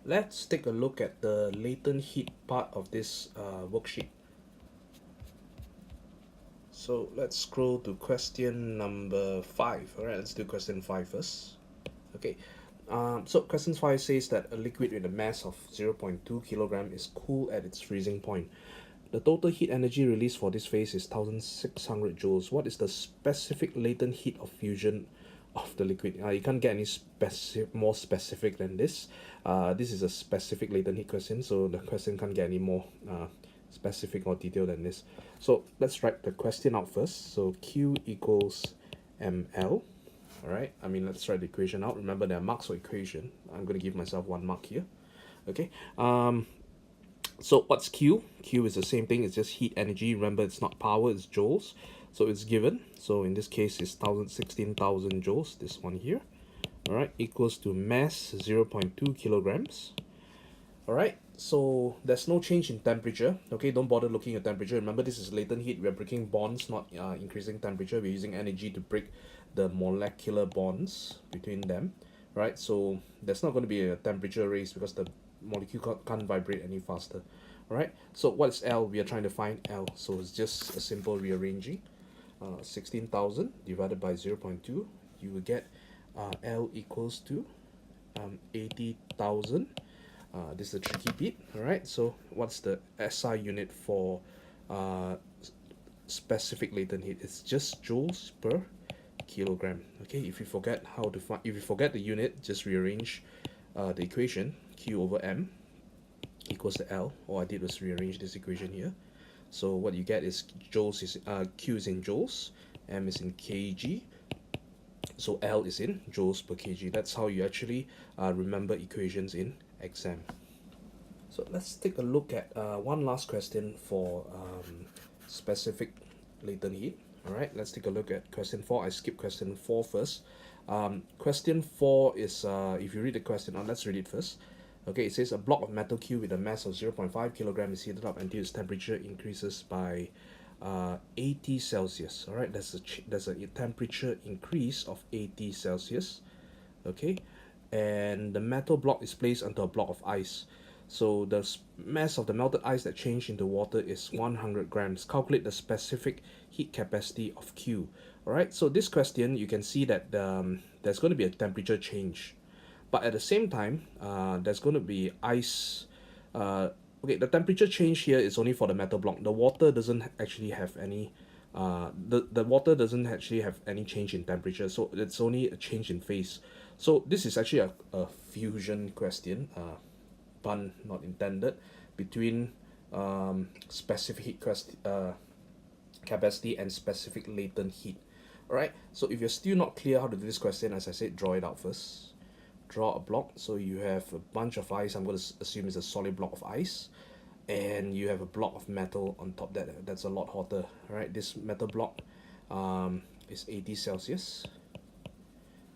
Let's take a look at the latent heat part of this worksheet. So let's scroll to question number 5. Alright, let's do question 5 first. Okay, so question 5 says that a liquid with a mass of 0.2 kilogram is cool at its freezing point. The total heat energy released for this phase is 1600 joules. What is the specific latent heat of fusion of the liquid? You can't get any more specific than this. This is a specific latent heat question, so the question can't get any more specific or detailed than this. So let's write the question out first. So Q equals ml. Alright, let's write the equation out. Remember, there are marks for equation. I'm going to give myself 1 mark here. Okay. So what's Q? Q is the same thing, it's just heat energy. Remember, it's not power, it's joules. So it's given. So in this case, it's 16,000 joules, this one here. Alright, equals to mass 0.2 kilograms. Alright, so there's no change in temperature. Okay, don't bother looking at temperature. Remember, this is latent heat. We're breaking bonds, not increasing temperature. We're using energy to break the molecular bonds between them. Right, so there's not going to be a temperature raise because the molecule can't vibrate any faster. Alright, so what's L? We are trying to find L. So it's just a simple rearranging. 16,000 divided by 0.2, you will get L equals to 80,000. This is a tricky bit. Alright, so what's the SI unit for specific latent heat? It's just joules per kilogram. Okay, if you forget how to find, if you forget the unit, just rearrange the equation. Q over M equals to L. All I did was rearrange this equation here. So what you get is joules is Q is in joules, M is in kg, so L is in joules per kg. That's how you actually remember equations in exam. So let's take a look at one last question for specific latent heat. Alright, let's take a look at question 4. I skipped question 4 first. Question 4 is, if you read the question, let's read it first. Okay, it says a block of metal Q with a mass of 0.5 kilogram is heated up until its temperature increases by 80 Celsius. Alright, there's a temperature increase of 80 Celsius. Okay, and the metal block is placed onto a block of ice. So the mass of the melted ice that changed into water is 100 grams. Calculate the specific heat capacity of Q. Alright, so this question, you can see that there's going to be a temperature change. But at the same time, there's going to be ice. Okay, the temperature change here is only for the metal block. The water doesn't actually have any the water doesn't actually have any change in temperature, so it's only a change in phase. So this is actually a fusion question, pun not intended, between specific heat capacity and specific latent heat. Alright, so if you're still not clear how to do this question, as I said, draw it out first. Draw a block. So you have a bunch of ice. I'm going to assume it's a solid block of ice, and you have a block of metal on top that's a lot hotter. Alright, this metal block is 80 Celsius.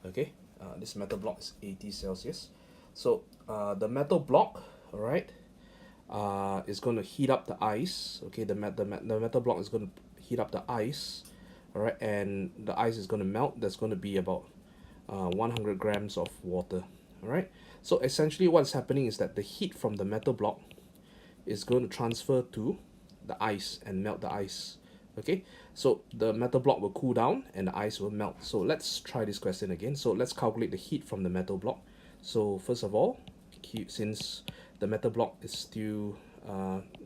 Okay, this metal block is 80 Celsius. So the metal block, alright, is going to heat up the ice. Okay, the metal block is going to heat up the ice. Alright, and the ice is going to melt. There's going to be about 100 grams of water. Alright, so essentially what's happening is that the heat from the metal block is going to transfer to the ice and melt the ice. Okay, so the metal block will cool down and the ice will melt. So let's try this question again. So let's calculate the heat from the metal block. So first of all, since the metal block is still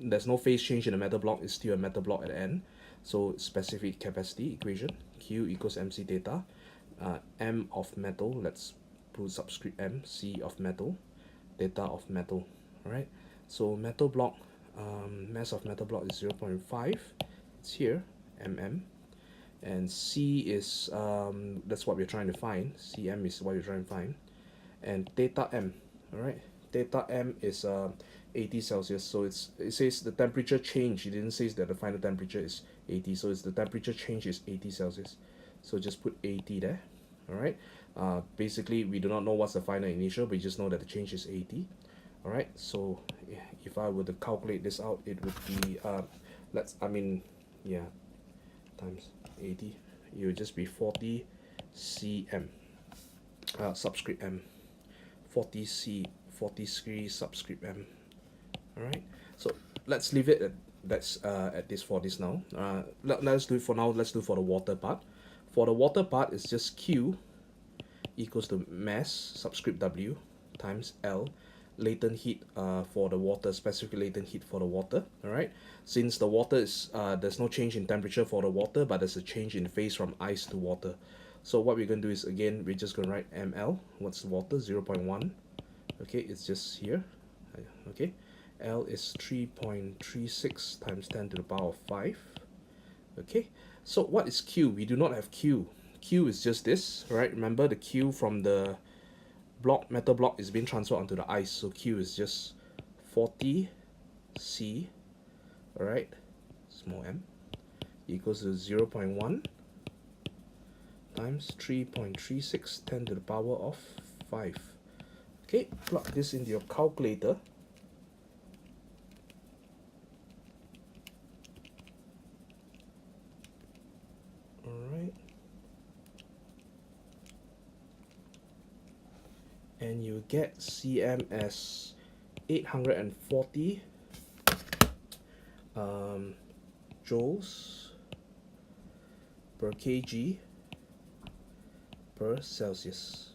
there's no phase change in the metal block, it's still a metal block at the end. So specific capacity equation, Q equals mc theta. M of metal, let's put subscript M, C of metal, theta of metal. Alright, so metal block, mass of metal block is 0.5, it's here, mm, and C is, that's what we're trying to find, Cm is what we're trying to find, and theta M, alright, theta M is 80 Celsius, so it says the temperature change, it didn't say that the final temperature is 80, so it's the temperature change is 80 Celsius. So just put 80 there. Alright, basically we do not know what's the final initial, we just know that the change is 80. Alright, so if I were to calculate this out, it would be times 80, it would just be 40 cm, subscript m, 40 40 subscript m. Alright, so let's leave it at this for this now. Let's do it for now. Let's do it for the water part. For the water part, it's just Q equals to mass subscript W times L latent heat for the water, specific latent heat for the water. Alright, since the water is there's no change in temperature for the water, but there's a change in phase from ice to water. So what we're going to do is, again, we're just going to write ml. What's the water? 0.1. Okay, it's just here. Okay, L is 3.36 times 10 to the power of 5. Okay, so what is Q? We do not have Q. Q is just this, right? Remember, the Q from the metal block is being transferred onto the ice, so Q is just 40 C, alright, small m, equals to 0.1 times 3.36 10 to the power of 5. Okay, plug this into your calculator. Alright, and you get cm as 840 joules per kg per Celsius.